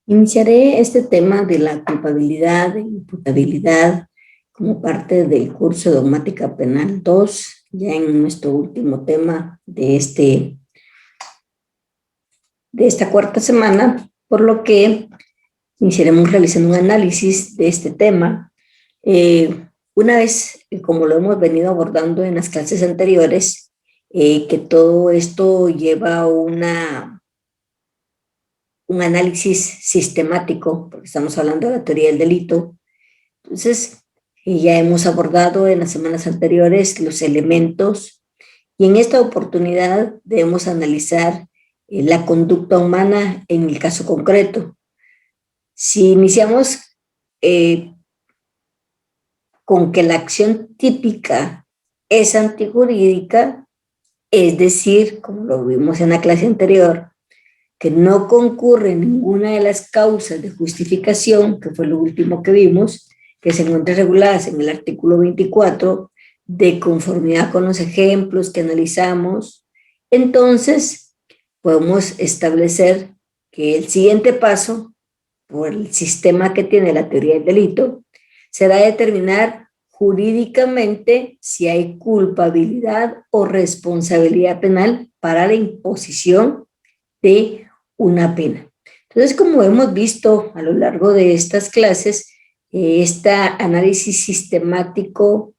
Iniciaré este tema de la culpabilidad e imputabilidad como parte del curso de Dogmática Penal 2, ya en nuestro último tema de esta cuarta semana, por lo que iniciaremos realizando un análisis de este tema. Una vez, como lo hemos venido abordando en las clases anteriores, que todo esto lleva un análisis sistemático, porque estamos hablando de la teoría del delito. Entonces, ya hemos abordado en las semanas anteriores los elementos y en esta oportunidad debemos analizar la conducta humana en el caso concreto. Si iniciamos con que la acción típica es antijurídica, es decir, como lo vimos en la clase anterior, que no concurre ninguna de las causas de justificación, que fue lo último que vimos, que se encuentran reguladas en el artículo 24, de conformidad con los ejemplos que analizamos, entonces podemos establecer que el siguiente paso, por el sistema que tiene la teoría del delito, será determinar jurídicamente si hay culpabilidad o responsabilidad penal para la imposición de una pena. Entonces, como hemos visto a lo largo de estas clases, este análisis sistemático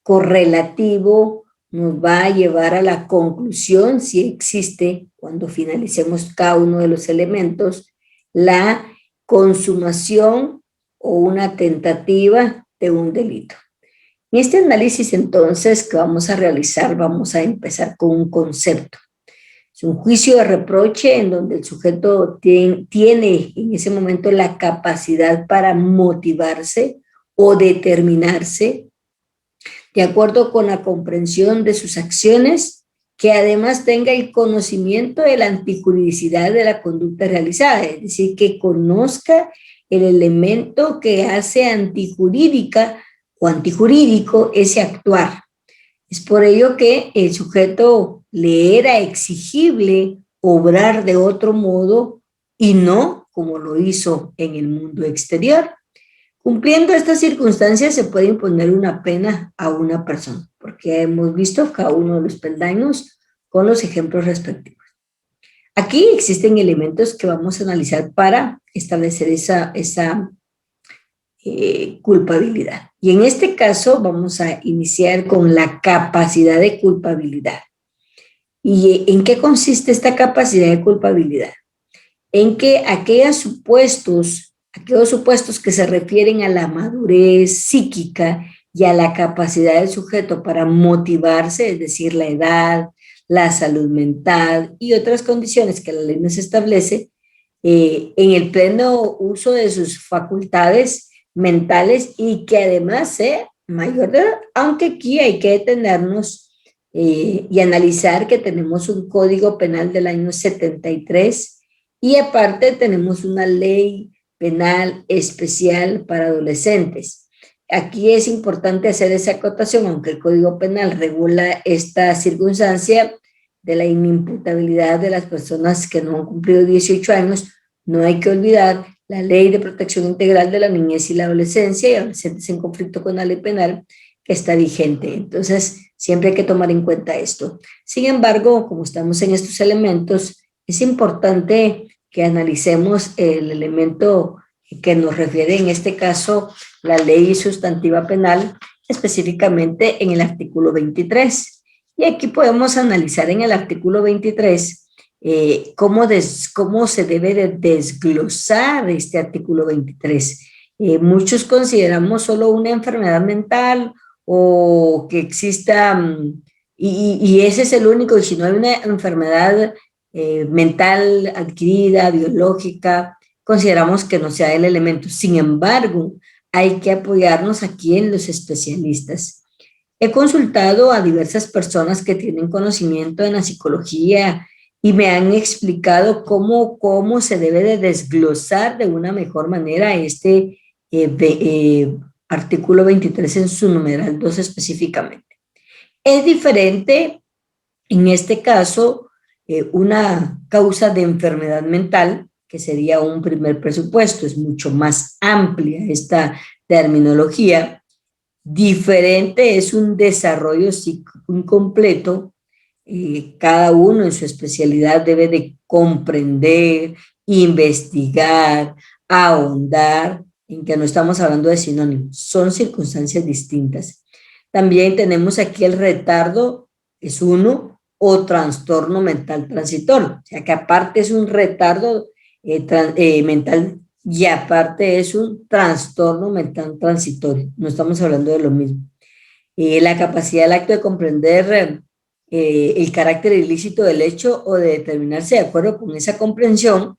correlativo nos va a llevar a la conclusión, si existe, cuando finalicemos cada uno de los elementos, la consumación o una tentativa de un delito. En este análisis, entonces, que vamos a realizar, vamos a empezar con un concepto. Es un juicio de reproche en donde el sujeto tiene en ese momento la capacidad para motivarse o determinarse de acuerdo con la comprensión de sus acciones, que además tenga el conocimiento de la antijuridicidad de la conducta realizada, es decir, que conozca el elemento que hace antijurídica o antijurídico ese actuar. Es por ello que el sujeto le era exigible obrar de otro modo y no como lo hizo en el mundo exterior. Cumpliendo estas circunstancias se puede imponer una pena a una persona, porque hemos visto cada uno de los peldaños con los ejemplos respectivos. Aquí existen elementos que vamos a analizar para establecer esa culpabilidad. Y en este caso vamos a iniciar con la capacidad de culpabilidad. ¿Y en qué consiste esta capacidad de culpabilidad? En que aquellos supuestos que se refieren a la madurez psíquica y a la capacidad del sujeto para motivarse, es decir, la edad, la salud mental y otras condiciones que la ley nos establece, en el pleno uso de sus facultades mentales y que además sea mayor de edad, aunque aquí hay que detenernos y analizar que tenemos un código penal del año 73 y aparte tenemos una ley penal especial para adolescentes. Aquí es importante hacer esa acotación, aunque el Código Penal regula esta circunstancia de la inimputabilidad de las personas que no han cumplido 18 años, no hay que olvidar la Ley de Protección Integral de la Niñez y la Adolescencia y adolescentes en conflicto con la ley penal que está vigente. Entonces, siempre hay que tomar en cuenta esto. Sin embargo, como estamos en estos elementos, es importante que analicemos el elemento que nos refiere en este caso la ley sustantiva penal, específicamente en el artículo 23. Y aquí podemos analizar en el artículo 23 cómo se debe de desglosar este artículo 23. Muchos consideramos solo una enfermedad mental o que exista, y ese es el único, y si no hay una enfermedad mental adquirida, biológica, consideramos que no sea el elemento. Sin embargo, hay que apoyarnos aquí en los especialistas. He consultado a diversas personas que tienen conocimiento en la psicología y me han explicado cómo se debe de desglosar de una mejor manera este artículo 23 en su numeral 2 específicamente. Es diferente en este caso una causa de enfermedad mental que sería un primer presupuesto. Es mucho más amplia esta terminología. Diferente es un desarrollo incompleto. Cada uno en su especialidad debe de comprender, investigar, ahondar, en que no estamos hablando de sinónimos, son circunstancias distintas. También tenemos aquí el retardo, es uno, o trastorno mental transitorio, o sea que aparte es un retardo mental y aparte es un trastorno mental transitorio, no estamos hablando de lo mismo. La capacidad del acto de comprender el carácter ilícito del hecho o de determinarse de acuerdo con esa comprensión,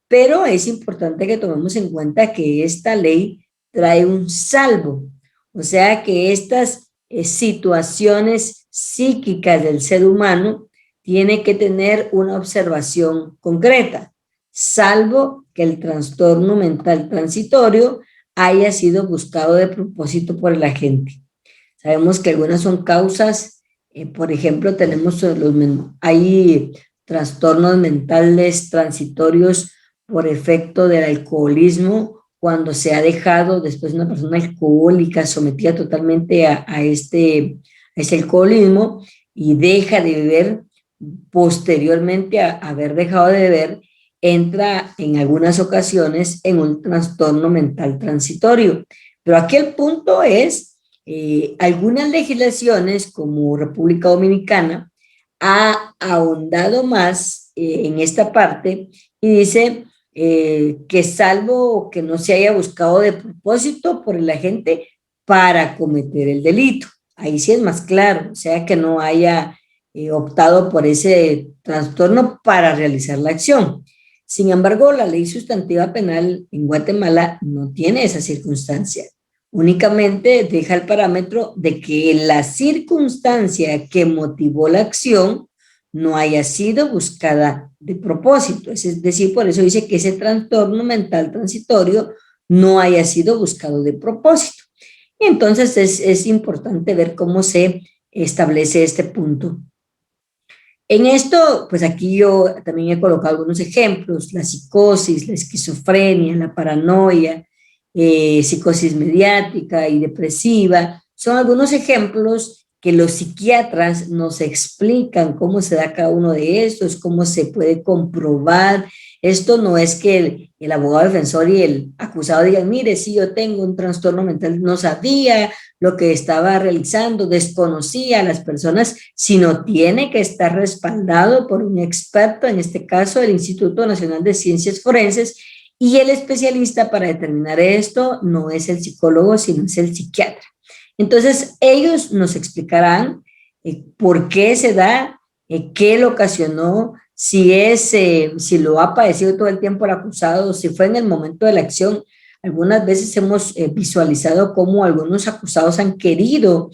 pero es importante que tomemos en cuenta que esta ley trae un salvo, o sea que estas situaciones psíquicas del ser humano tiene que tener una observación concreta, salvo que el trastorno mental transitorio haya sido buscado de propósito por el agente. Sabemos que algunas son causas, por ejemplo, hay trastornos mentales transitorios por efecto del alcoholismo, cuando se ha dejado después una persona alcohólica sometida totalmente a ese alcoholismo y deja de beber posteriormente a haber dejado de beber, entra en algunas ocasiones en un trastorno mental transitorio. Pero aquí el punto es, algunas legislaciones como República Dominicana ha ahondado más en esta parte y dice que salvo que no se haya buscado de propósito por el agente para cometer el delito. Ahí sí es más claro, o sea que no haya optado por ese trastorno para realizar la acción. Sin embargo, la ley sustantiva penal en Guatemala no tiene esa circunstancia. Únicamente deja el parámetro de que la circunstancia que motivó la acción no haya sido buscada de propósito. Es decir, por eso dice que ese trastorno mental transitorio no haya sido buscado de propósito. Y entonces es importante ver cómo se establece este punto. En esto, pues aquí yo también he colocado algunos ejemplos: la psicosis, la esquizofrenia, la paranoia, psicosis mediática y depresiva. Son algunos ejemplos que los psiquiatras nos explican cómo se da cada uno de estos, cómo se puede comprobar. Esto no es que el abogado defensor y el acusado digan, mire, si yo tengo un trastorno mental, no sabía lo que estaba realizando, desconocía a las personas, sino tiene que estar respaldado por un experto, en este caso el Instituto Nacional de Ciencias Forenses, y el especialista para determinar esto no es el psicólogo, sino es el psiquiatra. Entonces, ellos nos explicarán por qué se da, qué lo ocasionó, si lo ha padecido todo el tiempo el acusado, si fue en el momento de la acción. Algunas veces hemos visualizado cómo algunos acusados han querido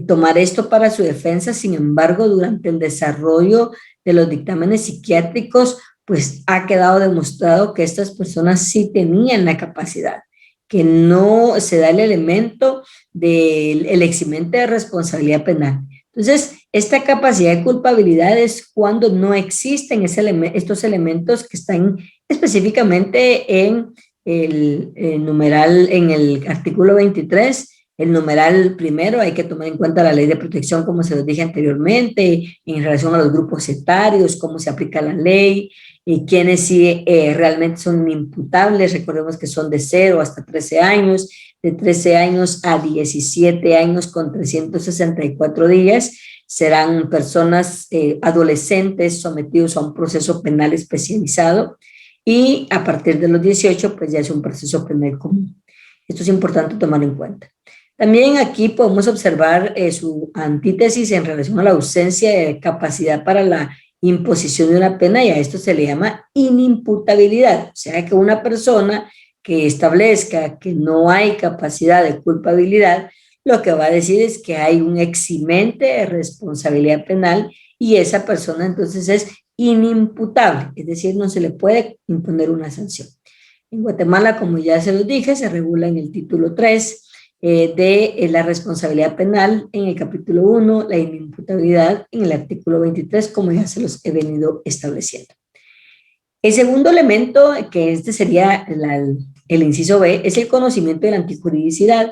tomar esto para su defensa, sin embargo, durante el desarrollo de los dictámenes psiquiátricos, pues ha quedado demostrado que estas personas sí tenían la capacidad, que no se da el elemento del eximente de responsabilidad penal. Entonces, esta capacidad de culpabilidad es cuando no existen estos elementos que están específicamente en el numeral, en el artículo 23, el numeral primero. Hay que tomar en cuenta la ley de protección, como se los dije anteriormente, en relación a los grupos etarios, cómo se aplica la ley, y quienes sí realmente son imputables. Recordemos que son de 0 hasta 13 años, de 13 años a 17 años con 364 días, serán personas adolescentes sometidos a un proceso penal especializado, y a partir de los 18 pues ya es un proceso penal común. Esto es importante tomar en cuenta. También aquí podemos observar su antítesis en relación a la ausencia de capacidad para la imposición de una pena, y a esto se le llama inimputabilidad, o sea que una persona que establezca que no hay capacidad de culpabilidad, lo que va a decir es que hay un eximente de responsabilidad penal y esa persona entonces es inimputable, es decir, no se le puede imponer una sanción. En Guatemala, como ya se los dije, se regula en el título 3 de la responsabilidad penal, en el capítulo 1, la inimputabilidad en el artículo 23, como ya se los he venido estableciendo. El segundo elemento, que este sería el inciso B, es el conocimiento de la antijuridicidad.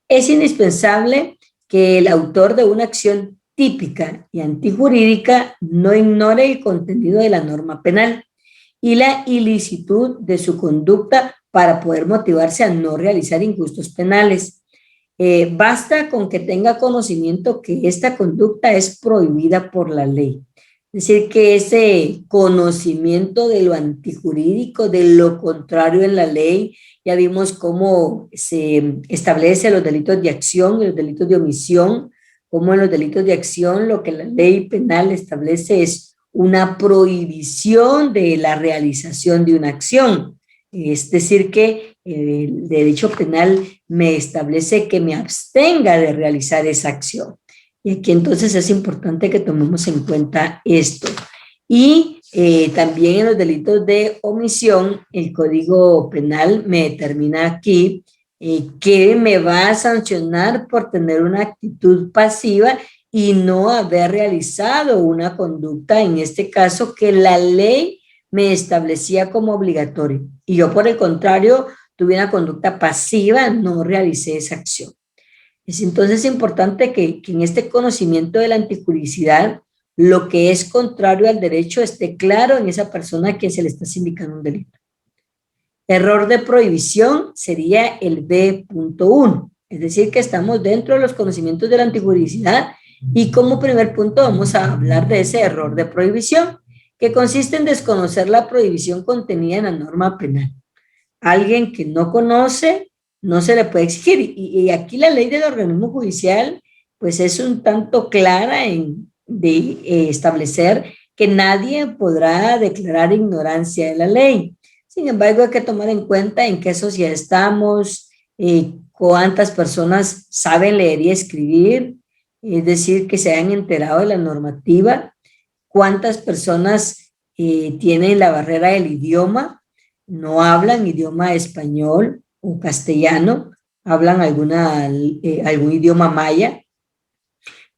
Es indispensable que el autor de una acción típica y antijurídica no ignore el contenido de la norma penal y la ilicitud de su conducta para poder motivarse a no realizar injustos penales. Basta con que tenga conocimiento que esta conducta es prohibida por la ley. Es decir, que ese conocimiento de lo antijurídico, de lo contrario en la ley, ya vimos cómo se establece los delitos de acción y los delitos de omisión, cómo en los delitos de acción lo que la ley penal establece es una prohibición de la realización de una acción. Es decir, que el derecho penal me establece que me abstenga de realizar esa acción. Y aquí entonces es importante que tomemos en cuenta esto. Y también en los delitos de omisión, el Código Penal me determina aquí que me va a sancionar por tener una actitud pasiva y no haber realizado una conducta, en este caso, que la ley me establecía como obligatoria. Y yo, por el contrario, tuve una conducta pasiva, no realicé esa acción. Es entonces importante que en este conocimiento de la antijuridicidad, lo que es contrario al derecho esté claro en esa persona a quien se le está sindicando un delito. Error de prohibición sería el B.1, es decir, que estamos dentro de los conocimientos de la antijuridicidad y como primer punto vamos a hablar de ese error de prohibición, que consiste en desconocer la prohibición contenida en la norma penal. Alguien que no conoce, no se le puede exigir. Y aquí la ley del organismo judicial, pues es un tanto clara en establecer que nadie podrá declarar ignorancia de la ley. Sin embargo, hay que tomar en cuenta en qué sociedad estamos, cuántas personas saben leer y escribir, es decir, que se hayan enterado de la normativa, cuántas personas tienen la barrera del idioma, no hablan idioma español o castellano, hablan algún idioma maya.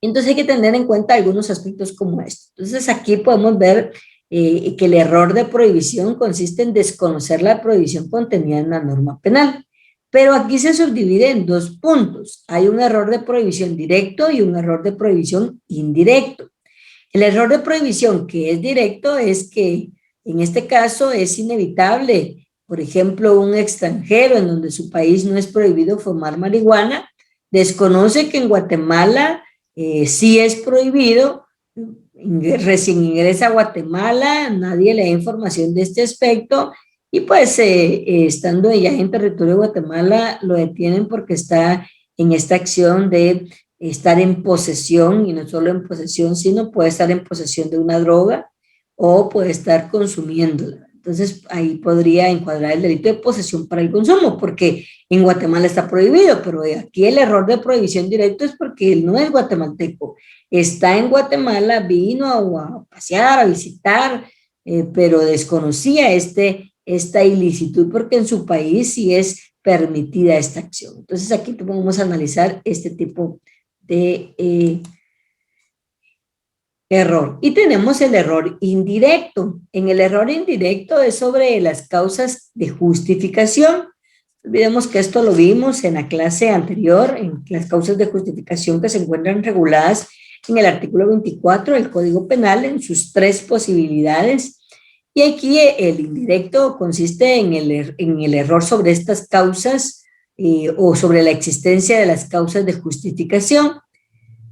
Entonces hay que tener en cuenta algunos aspectos como estos. Entonces aquí podemos ver que el error de prohibición consiste en desconocer la prohibición contenida en la norma penal. Pero aquí se subdivide en dos puntos. Hay un error de prohibición directo y un error de prohibición indirecto. El error de prohibición que es directo es que en este caso es inevitable, por ejemplo, un extranjero en donde su país no es prohibido fumar marihuana, desconoce que en Guatemala sí es prohibido, recién ingresa a Guatemala, nadie le da información de este aspecto y pues estando ya en territorio de Guatemala lo detienen porque está en esta acción de estar en posesión, y no solo en posesión, sino puede estar en posesión de una droga o puede estar consumiéndola. Entonces ahí podría encuadrar el delito de posesión para el consumo, porque en Guatemala está prohibido, pero aquí el error de prohibición directo es porque él no es guatemalteco, está en Guatemala, vino a pasear, a visitar, pero desconocía esta ilicitud porque en su país sí es permitida esta acción. Entonces aquí vamos a analizar este tipo de error. Y tenemos el error indirecto. En el error indirecto es sobre las causas de justificación. Olvidemos que esto lo vimos en la clase anterior, en las causas de justificación que se encuentran reguladas en el artículo 24 del Código Penal en sus tres posibilidades. Y aquí el indirecto consiste en el error sobre estas causas o sobre la existencia de las causas de justificación.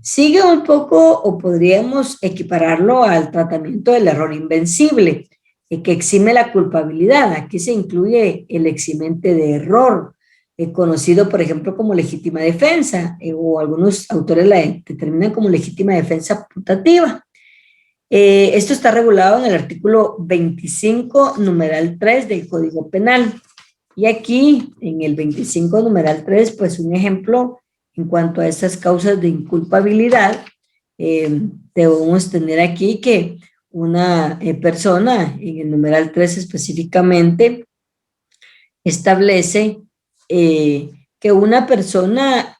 Sigue un poco o podríamos equipararlo al tratamiento del error invencible, que exime la culpabilidad. Aquí se incluye el eximente de error, conocido por ejemplo como legítima defensa, o algunos autores la determinan como legítima defensa putativa. Esto está regulado en el artículo 25, numeral 3 del Código Penal. Y aquí, en el 25, numeral 3, pues un ejemplo en cuanto a estas causas de inculpabilidad, debemos tener aquí que una persona, en el numeral 3 específicamente, establece que una persona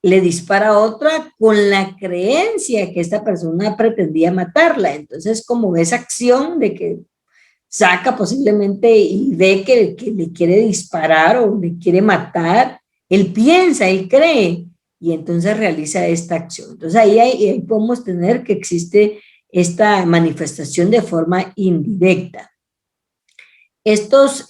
le dispara a otra con la creencia que esta persona pretendía matarla. Entonces, como esa acción de que saca posiblemente y ve que le quiere disparar o le quiere matar, él piensa, él cree, y entonces realiza esta acción. Entonces ahí podemos tener que existe esta manifestación de forma indirecta. Estos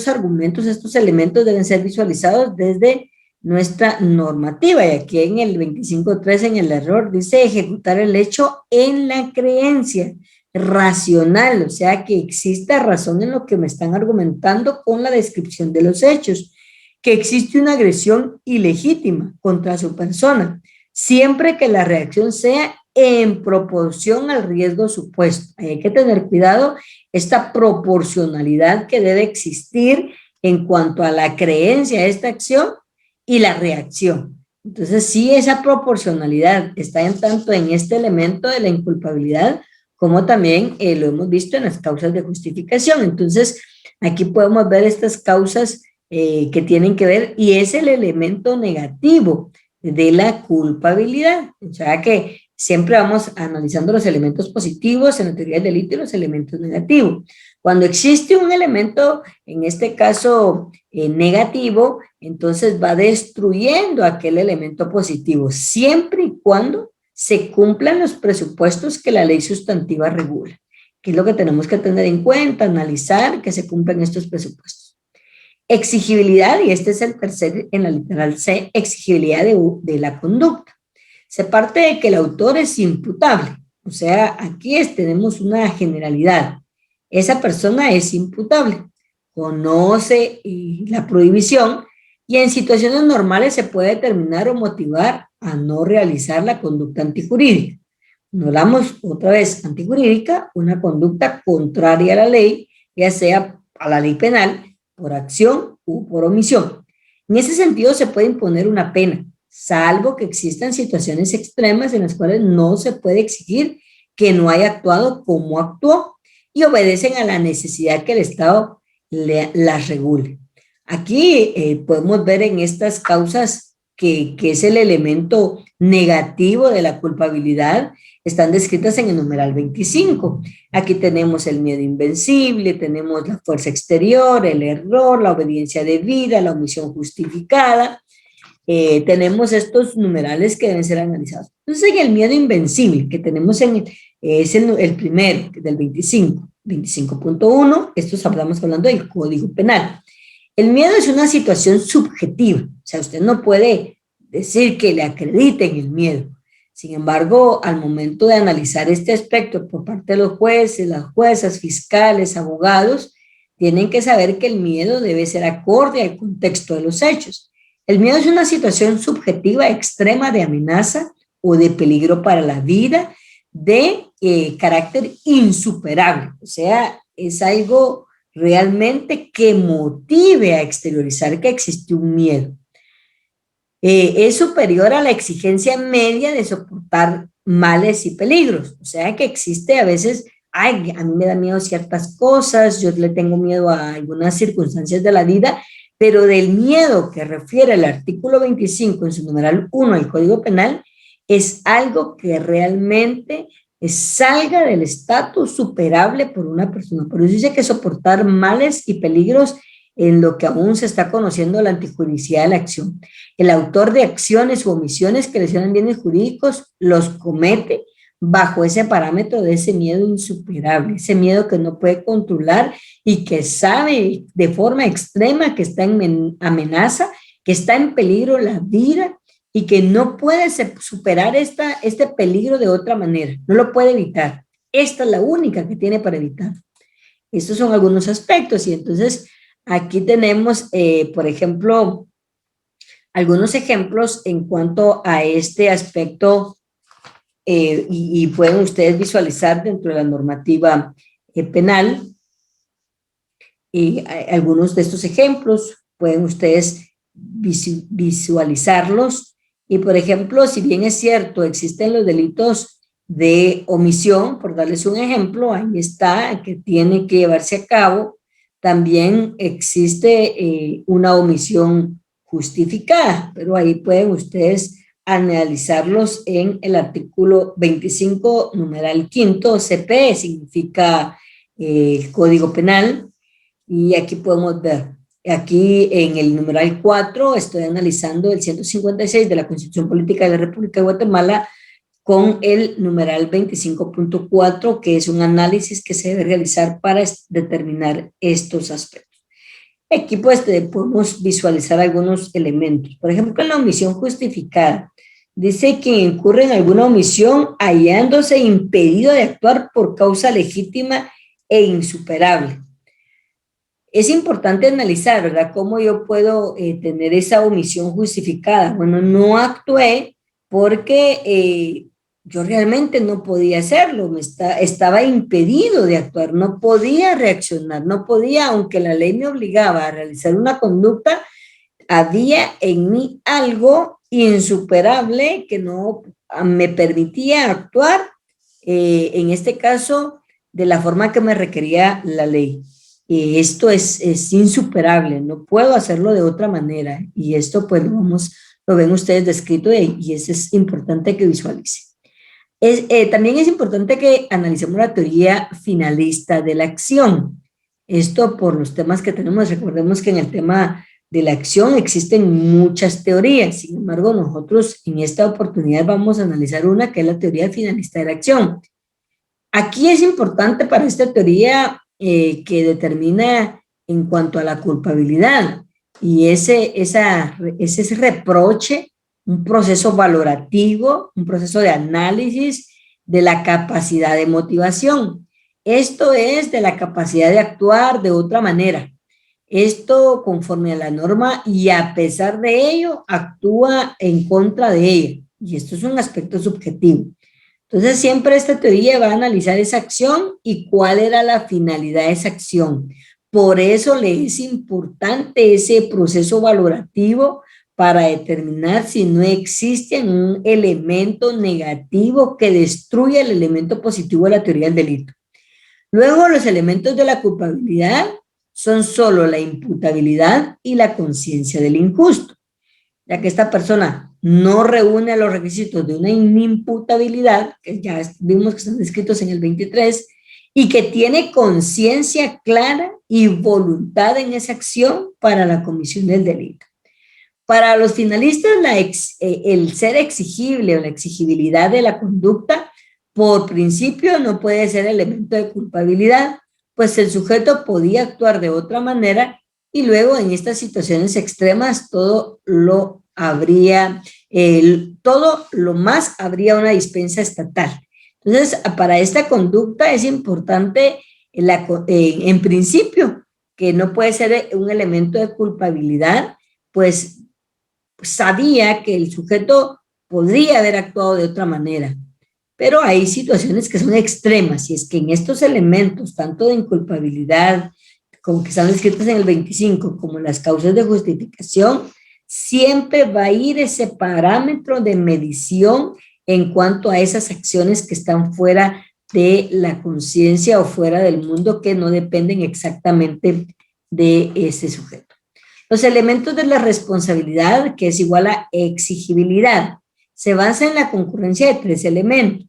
argumentos, estos elementos deben ser visualizados desde nuestra normativa, y aquí en el 25.3 en el error dice ejecutar el hecho en la creencia racional, o sea que exista razón en lo que me están argumentando con la descripción de los hechos, que existe una agresión ilegítima contra su persona, siempre que la reacción sea en proporción al riesgo supuesto. Hay que tener cuidado esta proporcionalidad que debe existir en cuanto a la creencia de esta acción y la reacción. Entonces, sí, esa proporcionalidad está en tanto en este elemento de la inculpabilidad, como también lo hemos visto en las causas de justificación. Entonces, aquí podemos ver estas causas que tienen que ver, y es el elemento negativo de la culpabilidad. O sea que siempre vamos analizando los elementos positivos en la teoría del delito y los elementos negativos. Cuando existe un elemento, en este caso negativo, entonces va destruyendo aquel elemento positivo, siempre y cuando se cumplan los presupuestos que la ley sustantiva regula, que es lo que tenemos que tener en cuenta, analizar que se cumplan estos presupuestos. Exigibilidad, y este es el tercer en la literal C, exigibilidad de la conducta. Se parte de que el autor es imputable, o sea, aquí tenemos una generalidad. Esa persona es imputable, conoce la prohibición y en situaciones normales se puede determinar o motivar a no realizar la conducta antijurídica. No hablamos otra vez antijurídica, una conducta contraria a la ley, ya sea a la ley penal, por acción u por omisión. En ese sentido se puede imponer una pena, salvo que existan situaciones extremas en las cuales no se puede exigir que no haya actuado como actuó y obedecen a la necesidad que el Estado las regule. Aquí podemos ver en estas causas que es el elemento negativo de la culpabilidad, están descritas en el numeral 25. Aquí tenemos el miedo invencible, tenemos la fuerza exterior, el error, la obediencia debida, la omisión justificada. Tenemos estos numerales que deben ser analizados. Entonces, en el miedo invencible que tenemos es el primero, del 25, 25.1, estamos hablando del Código Penal. El miedo es una situación subjetiva, o sea, usted no puede decir que le acrediten el miedo. Sin embargo, al momento de analizar este aspecto por parte de los jueces, las juezas, fiscales, abogados, tienen que saber que el miedo debe ser acorde al contexto de los hechos. El miedo es una situación subjetiva extrema de amenaza o de peligro para la vida, de carácter insuperable, o sea, es algo realmente que motive a exteriorizar que existe un miedo. Es superior a la exigencia media de soportar males y peligros, o sea que existe a veces, ay, a mí me da miedo ciertas cosas, yo le tengo miedo a algunas circunstancias de la vida, pero del miedo que refiere el artículo 25 en su numeral 1 del Código Penal, es algo que realmente salga del estatus superable por una persona. Por eso dice que soportar males y peligros en lo que aún se está conociendo la antijuridicidad de la acción. El autor de acciones u omisiones que lesionan bienes jurídicos los comete bajo ese parámetro de ese miedo insuperable, ese miedo que no puede controlar y que sabe de forma extrema que está en amenaza, que está en peligro la vida y que no puede superar este peligro de otra manera, no lo puede evitar. Esta es la única que tiene para evitar. Estos son algunos aspectos y entonces aquí tenemos, por ejemplo, algunos ejemplos en cuanto a este aspecto y pueden ustedes visualizar dentro de la normativa penal algunos de estos ejemplos, pueden ustedes visualizarlos y por ejemplo, si bien es cierto, existen los delitos de omisión, por darles un ejemplo, ahí está, que tiene que llevarse a cabo, también existe una omisión justificada, pero ahí pueden ustedes analizarlos en el artículo 25, numeral quinto, CP, significa Código Penal, y aquí podemos ver, aquí en el numeral 4 estoy analizando el 156 de la Constitución Política de la República de Guatemala con el numeral 25.4, que es un análisis que se debe realizar para determinar estos aspectos. Aquí pues podemos visualizar algunos elementos. Por ejemplo, en la omisión justificada, dice que incurre en alguna omisión hallándose impedido de actuar por causa legítima e insuperable. Es importante analizar, ¿verdad?, cómo yo puedo tener esa omisión justificada. Bueno, no actué porque yo realmente no podía hacerlo, estaba impedido de actuar, no podía reaccionar, no podía, aunque la ley me obligaba a realizar una conducta, había en mí algo insuperable que no me permitía actuar, en este caso, de la forma que me requería la ley. Esto es insuperable, no puedo hacerlo de otra manera, y esto pues lo ven ustedes descrito, y eso es importante que visualicen. También es importante que analicemos la teoría finalista de la acción. Esto por los temas que tenemos. Recordemos que en el tema de la acción existen muchas teorías. Sin embargo, nosotros en esta oportunidad vamos a analizar una que es la teoría finalista de la acción. Aquí es importante para esta teoría que determina en cuanto a la culpabilidad, y ese reproche, un proceso valorativo, un proceso de análisis de la capacidad de motivación. Esto es de la capacidad de actuar de otra manera. Esto conforme a la norma, y a pesar de ello actúa en contra de ella, y esto es un aspecto subjetivo. Entonces siempre esta teoría va a analizar esa acción y cuál era la finalidad de esa acción. Por eso le es importante ese proceso valorativo para determinar si no existe un elemento negativo que destruya el elemento positivo de la teoría del delito. Luego, los elementos de la culpabilidad son solo la imputabilidad y la conciencia del injusto, ya que esta persona no reúne los requisitos de una inimputabilidad, que ya vimos que están descritos en el 23, y que tiene conciencia clara y voluntad en esa acción para la comisión del delito. Para los finalistas, el ser exigible o la exigibilidad de la conducta, por principio, no puede ser elemento de culpabilidad, pues el sujeto podía actuar de otra manera, y luego en estas situaciones extremas todo lo más habría una dispensa estatal. Entonces, para esta conducta es importante, en principio, que no puede ser un elemento de culpabilidad, pues sabía que el sujeto podría haber actuado de otra manera. Pero hay situaciones que son extremas, y es que en estos elementos, tanto de inculpabilidad, como que están descritas en el 25, como las causas de justificación, siempre va a ir ese parámetro de medición en cuanto a esas acciones que están fuera de la conciencia o fuera del mundo, que no dependen exactamente de ese sujeto. Los elementos de la responsabilidad, que es igual a exigibilidad, se basa en la concurrencia de tres elementos: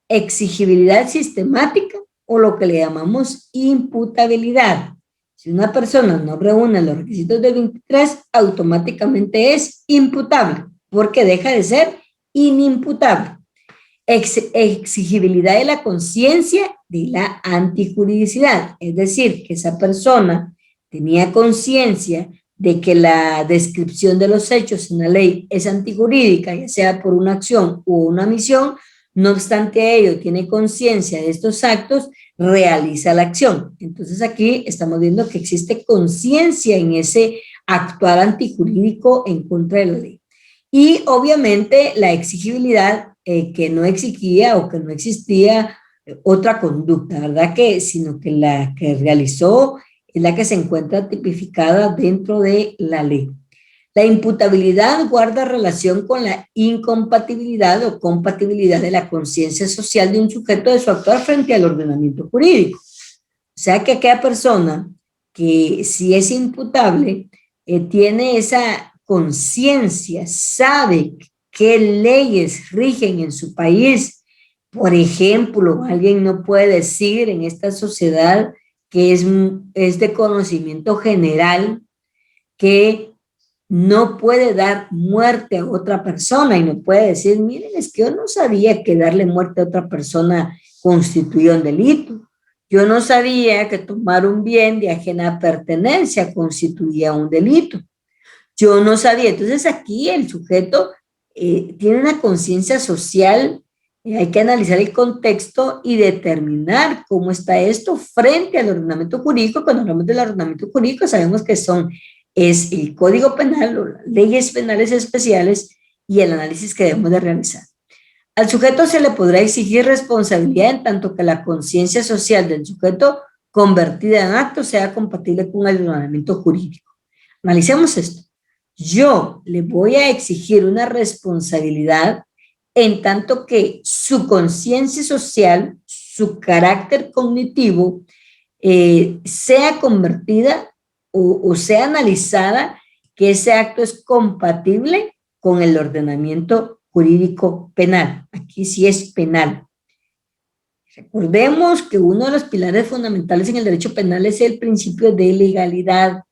exigibilidad sistemática, o lo que le llamamos imputabilidad. Si una persona no reúne los requisitos del 23, automáticamente es imputable, porque deja de ser inimputable. Exigibilidad de la conciencia de la antijuridicidad, es decir, que esa persona tenía conciencia de que la descripción de los hechos en la ley es antijurídica, ya sea por una acción u una omisión. No obstante ello, tiene conciencia de estos actos, realiza la acción. Entonces aquí estamos viendo que existe conciencia en ese actuar antijurídico en contra de la ley. Y obviamente la exigibilidad, que no exigía o que no existía otra conducta, ¿verdad? Sino que la que realizó es la que se encuentra tipificada dentro de la ley. La imputabilidad guarda relación con la incompatibilidad o compatibilidad de la conciencia social de un sujeto de su actuar frente al ordenamiento jurídico. O sea que aquella persona que si es imputable, tiene esa conciencia, sabe qué leyes rigen en su país, Por ejemplo, alguien no puede decir en esta sociedad que es de conocimiento general que no puede dar muerte a otra persona y no puede decir, miren, es que yo no sabía que darle muerte a otra persona constituía un delito. Yo no sabía que tomar un bien de ajena pertenencia constituía un delito. Yo no sabía. Entonces aquí el sujeto tiene una conciencia social, hay que analizar el contexto y determinar cómo está esto frente al ordenamiento jurídico. Cuando hablamos del ordenamiento jurídico sabemos que es el Código Penal o las leyes penales especiales y el análisis que debemos de realizar. Al sujeto se le podrá exigir responsabilidad en tanto que la conciencia social del sujeto convertida en acto sea compatible con el ordenamiento jurídico. Analicemos esto. Yo le voy a exigir una responsabilidad en tanto que su conciencia social, su carácter cognitivo, sea convertida o sea analizada que ese acto es compatible con el ordenamiento jurídico penal. Aquí sí es penal. Recordemos que uno de los pilares fundamentales en el derecho penal es el principio de legalidad.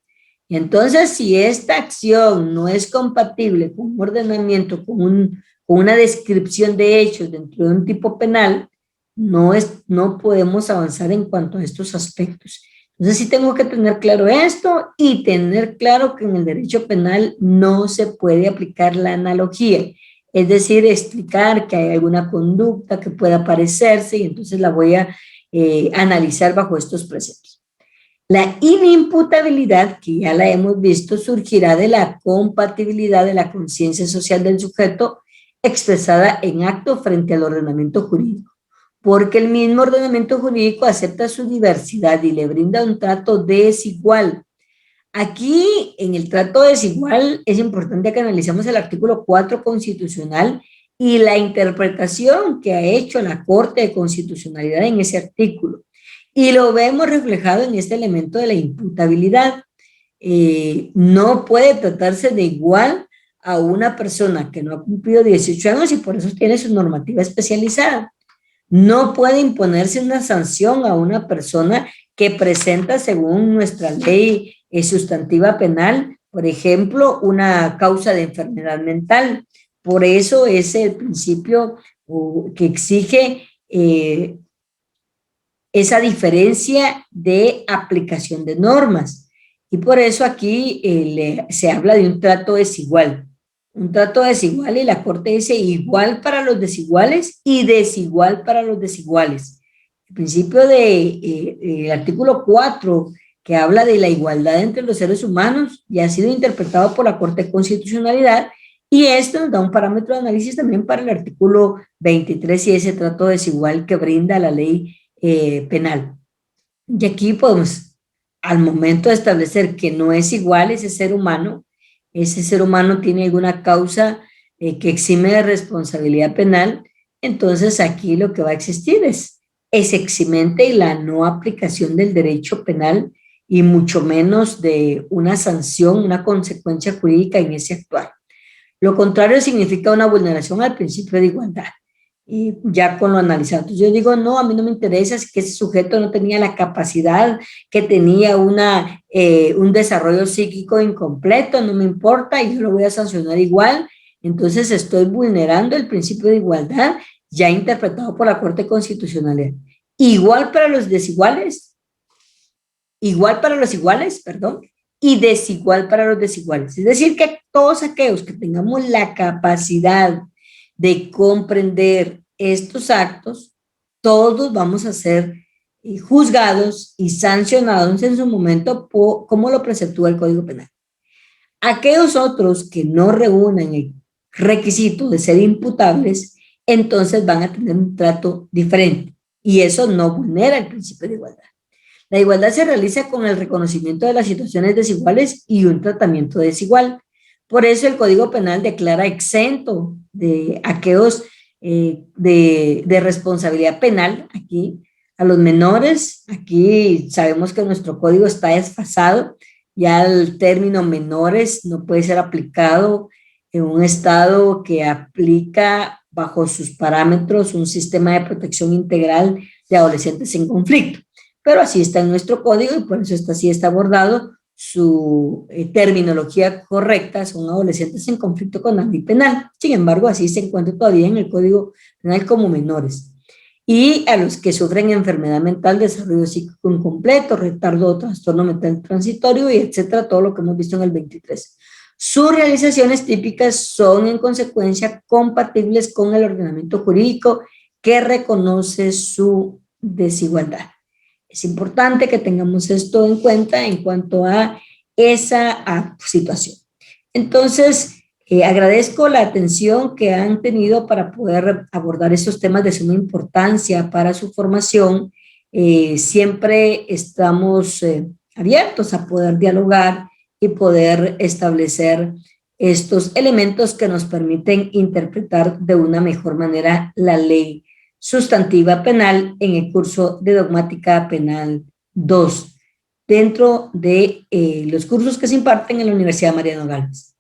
Y entonces, si esta acción no es compatible con un ordenamiento, con una descripción de hechos dentro de un tipo penal, no podemos avanzar en cuanto a estos aspectos. Entonces, sí tengo que tener claro esto y tener claro que en el derecho penal no se puede aplicar la analogía. Es decir, explicar que hay alguna conducta que pueda parecerse y entonces la voy a analizar bajo estos preceptos. La inimputabilidad, que ya la hemos visto, surgirá de la compatibilidad de la conciencia social del sujeto expresada en acto frente al ordenamiento jurídico, porque el mismo ordenamiento jurídico acepta su diversidad y le brinda un trato desigual. Aquí, en el trato desigual, es importante que analicemos el artículo 4 constitucional y la interpretación que ha hecho la Corte de Constitucionalidad en ese artículo. Y lo vemos reflejado en este elemento de la imputabilidad. No puede tratarse de igual a una persona que no ha cumplido 18 años y por eso tiene su normativa especializada. No puede imponerse una sanción a una persona que presenta, según nuestra ley sustantiva penal, por ejemplo, una causa de enfermedad mental. Por eso es el principio que exige esa diferencia de aplicación de normas. Y por eso aquí se habla de un trato desigual. Un trato desigual y la Corte dice igual para los desiguales y desigual para los desiguales. El principio del artículo 4, que habla de la igualdad entre los seres humanos, ya ha sido interpretado por la Corte de Constitucionalidad y esto nos da un parámetro de análisis también para el artículo 23 y ese trato desigual que brinda la ley penal. Y aquí podemos, al momento de establecer que no es igual ese ser humano tiene alguna causa que exime de responsabilidad penal, entonces aquí lo que va a existir es eximente y la no aplicación del derecho penal y mucho menos de una sanción, una consecuencia jurídica en ese actuar. Lo contrario significa una vulneración al principio de igualdad. Y ya con lo analizado. Entonces yo digo, no, a mí no me interesa, es que ese sujeto no tenía la capacidad, que tenía un desarrollo psíquico incompleto, no me importa y yo lo voy a sancionar igual. Entonces estoy vulnerando el principio de igualdad ya interpretado por la Corte Constitucional. Igual para los desiguales, igual para los iguales, perdón, y desigual para los desiguales. Es decir, que todos aquellos que tengamos la capacidad de comprender estos actos, todos vamos a ser juzgados y sancionados en su momento como lo preceptúa el Código Penal. Aquellos otros que no reúnan el requisito de ser imputables, entonces van a tener un trato diferente y eso no vulnera el principio de igualdad. La igualdad se realiza con el reconocimiento de las situaciones desiguales y un tratamiento desigual. Por eso el Código Penal declara exento de aquellos de responsabilidad penal aquí a los menores. Aquí sabemos que nuestro código está desfasado, ya el término menores no puede ser aplicado en un estado que aplica bajo sus parámetros un sistema de protección integral de adolescentes en conflicto. Pero así está en nuestro código y por eso así está abordado. Su terminología correcta son adolescentes en conflicto con la ley penal. Sin embargo, así se encuentra todavía en el Código Penal como menores. Y a los que sufren enfermedad mental, desarrollo psíquico incompleto, retardo o trastorno mental transitorio, y etcétera, todo lo que hemos visto en el 23. Sus realizaciones típicas son, en consecuencia, compatibles con el ordenamiento jurídico que reconoce su desigualdad. Es importante que tengamos esto en cuenta en cuanto a esa situación. Entonces, agradezco la atención que han tenido para poder abordar estos temas de suma importancia para su formación. Siempre estamos abiertos a poder dialogar y poder establecer estos elementos que nos permiten interpretar de una mejor manera la ley sustantiva penal en el curso de Dogmática Penal 2, dentro de los cursos que se imparten en la Universidad Mariano Gálvez.